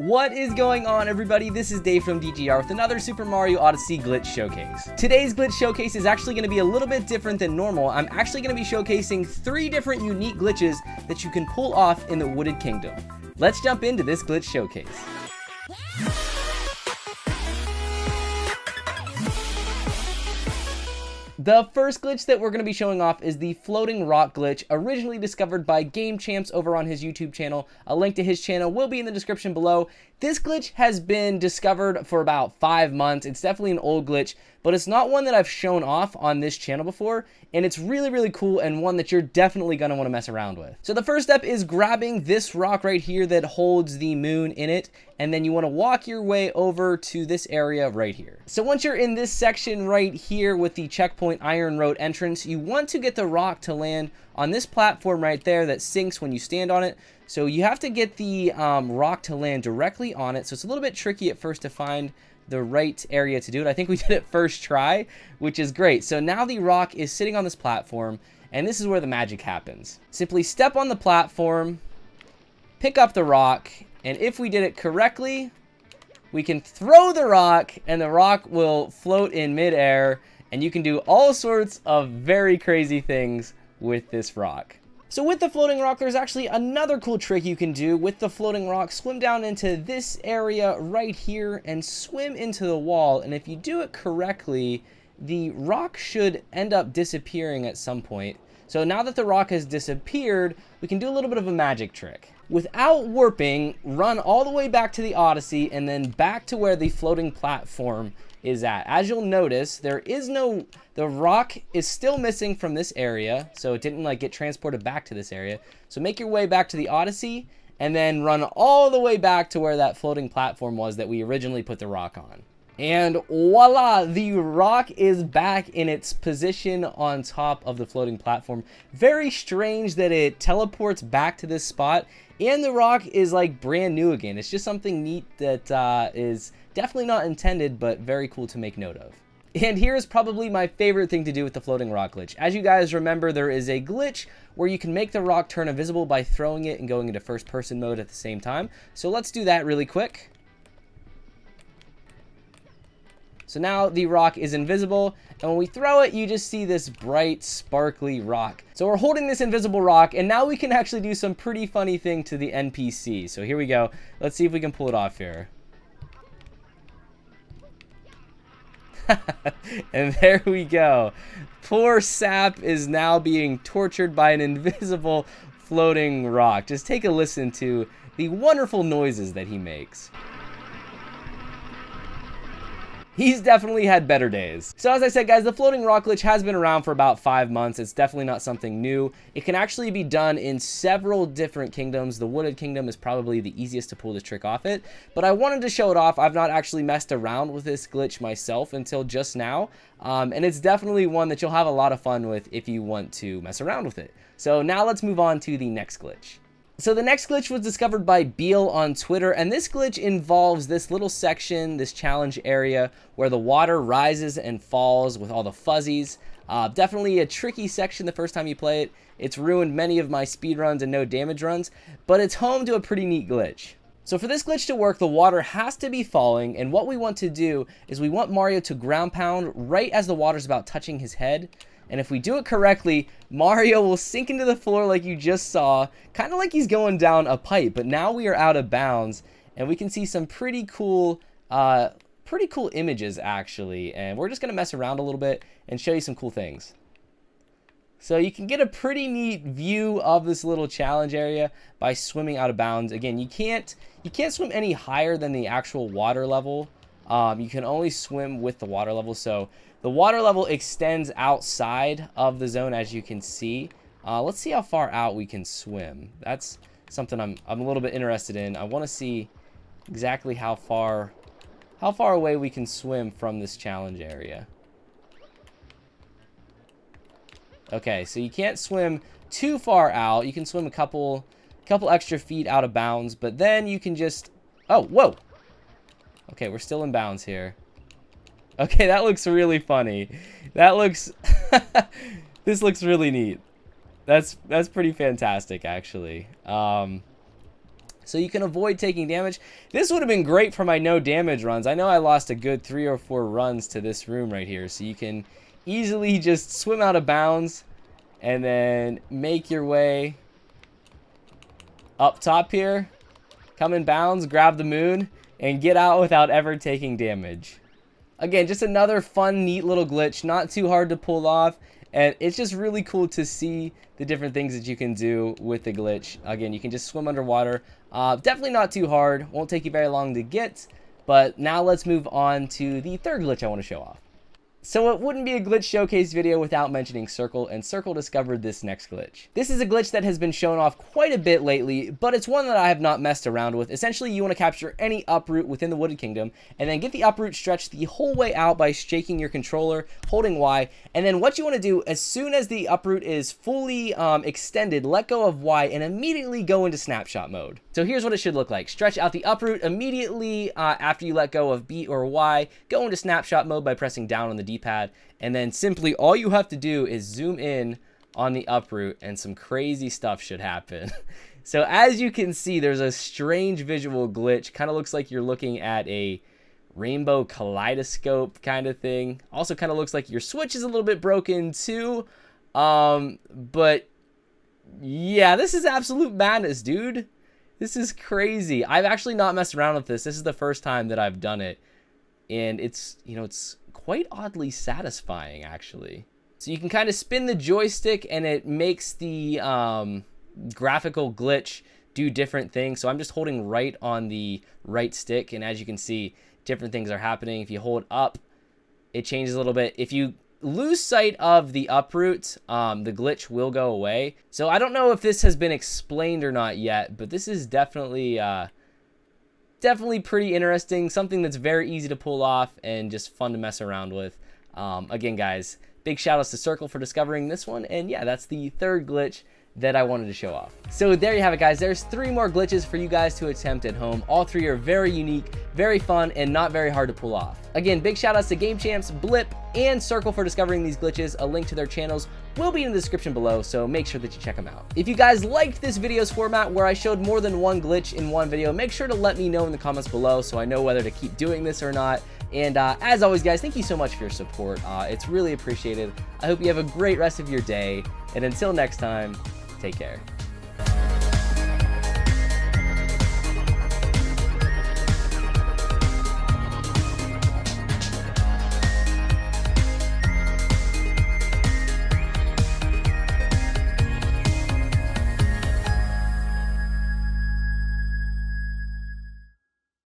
What is going on, everybody? This is Dave from DGR with another Super Mario Odyssey glitch showcase. Today's glitch showcase is actually going to be a little bit different than normal. I'm actually going to be showcasing 3 different unique glitches that you can pull off in the Wooded Kingdom. Let's jump into this glitch showcase. The first glitch that we're going to be showing off is the floating rock glitch, originally discovered by Game Champs over on his YouTube channel. A link to his channel will be in the description below. This glitch has been discovered for about 5 months. It's definitely an old glitch, but it's not one that I've shown off on this channel before, and it's really, really cool and one that you're definitely going to want to mess around with. So the first step is grabbing this rock right here that holds the moon in it, and then you want to walk your way over to this area right here. So once you're in this section right here with the checkpoint iron road entrance, you want to get the rock to land on this platform right there that sinks when you stand on it. So you have to get the rock to land directly on it. So it's a little bit tricky at first to find the right area to do it. I think we did it first try, which is great. So now the rock is sitting on this platform, and this is where the magic happens. Simply step on the platform, pick up the rock, and if we did it correctly, we can throw the rock, and the rock will float in midair, and you can do all sorts of very crazy things with this rock. So with the floating rock, there's actually another cool trick you can do with the floating rock. Swim down into this area right here and swim into the wall. And if you do it correctly, the rock should end up disappearing at some point. So now that the rock has disappeared, we can do a little bit of a magic trick. Without warping, run all the way back to the Odyssey and then back to where the floating platform is at. As you'll notice, the rock is still missing from this area, so it didn't like get transported back to this area. So make your way back to the Odyssey and then run all the way back to where that floating platform was that we originally put the rock on. And voila, the rock is back in its position on top of the floating platform. Very strange that it teleports back to this spot, and the rock is like brand new again. It's just something neat that is definitely not intended, but very cool to make note of. And here's probably my favorite thing to do with the floating rock glitch. As you guys remember, there is a glitch where you can make the rock turn invisible by throwing it and going into first person mode at the same time. So let's do that really quick. So now the rock is invisible, and when we throw it, you just see this bright, sparkly rock. So we're holding this invisible rock, and now we can actually do some pretty funny thing to the NPC. So here we go. Let's see if we can pull it off here. And there we go. Poor Sap is now being tortured by an invisible floating rock. Just take a listen to the wonderful noises that he makes. He's definitely had better days. So as I said, guys, the floating rock glitch has been around for about 5 months. It's definitely not something new. It can actually be done in several different kingdoms. The Wooded Kingdom is probably the easiest to pull this trick off it, but I wanted to show it off. I've not actually messed around with this glitch myself until just now, and it's definitely one that you'll have a lot of fun with if you want to mess around with it. So now let's move on to the next glitch. So the next glitch was discovered by Beal on Twitter, and this glitch involves this little section, this challenge area, where the water rises and falls with all the fuzzies. Definitely a tricky section the first time you play it. It's ruined many of my speedruns and no damage runs, but it's home to a pretty neat glitch. So for this glitch to work, the water has to be falling, and what we want to do is we want Mario to ground pound right as the water's about touching his head. And if we do it correctly, Mario will sink into the floor like you just saw, kind of like he's going down a pipe, but now we are out of bounds, and we can see some pretty cool images actually, and we're just going to mess around a little bit and show you some cool things. So you can get a pretty neat view of this little challenge area by swimming out of bounds. Again, you can't swim any higher than the actual water level. You can only swim with the water level, so the water level extends outside of the zone, as you can see. Let's see how far out we can swim. That's something I'm a little bit interested in. I want to see exactly how far away we can swim from this challenge area. Okay, so you can't swim too far out. You can swim a couple extra feet out of bounds, but then you can just... Oh, whoa! Okay, we're still in bounds here. Okay, that looks really funny. That looks... This looks really neat. That's pretty fantastic, actually. so you can avoid taking damage. This would have been great for my no damage runs. I know I lost a good 3 or 4 runs to this room right here, so you can easily just swim out of bounds and then make your way up top here, come in bounds, grab the moon, and get out without ever taking damage. Again, just another fun, neat little glitch, not too hard to pull off, and it's just really cool to see the different things that you can do with the glitch. Again, you can just swim underwater. Definitely not too hard, won't take you very long to get, but now let's move on to the third glitch I want to show off. So it wouldn't be a glitch showcase video without mentioning Syrkl, and Syrkl discovered this next glitch. This is a glitch that has been shown off quite a bit lately, but it's one that I have not messed around with. Essentially, you want to capture any uproot within the Wooded Kingdom, and then get the uproot stretched the whole way out by shaking your controller, holding Y, and then what you want to do, as soon as the uproot is fully extended, let go of Y, and immediately go into snapshot mode. So here's what it should look like. Stretch out the uproot immediately after you let go of B or Y, go into snapshot mode by pressing down on the D-pad, and then simply all you have to do is zoom in on the uproot and some crazy stuff should happen. So as you can see, there's a strange visual glitch. Kind of looks like you're looking at a rainbow kaleidoscope kind of thing. Also kind of looks like your switch is a little bit broken too. But yeah, this is absolute madness, dude. This is crazy. I've actually not messed around with this. This is the first time that I've done it. And it's, you know, it's quite oddly satisfying, actually. So you can kind of spin the joystick and it makes the graphical glitch do different things. So I'm just holding right on the right stick, and as you can see, different things are happening. If you hold up, it changes a little bit. If you lose sight of the uproot, the glitch will go away. So I don't know if this has been explained or not yet, but this is definitely pretty interesting, something that's very easy to pull off and just fun to mess around with. Again, guys, big shout outs to Syrkl for discovering this one, and yeah, that's the third glitch that I wanted to show off. So there you have it, guys. There's 3 more glitches for you guys to attempt at home. All 3 are very unique, very fun, and not very hard to pull off. Again, big shout outs to Game Champs, Blip, and Syrkl for discovering these glitches. A link to their channels will be in the description below, so make sure that you check them out. If you guys liked this video's format where I showed more than one glitch in one video, make sure to let me know in the comments below so I know whether to keep doing this or not. And as always, guys, thank you so much for your support. It's really appreciated. I hope you have a great rest of your day, and until next time, take care.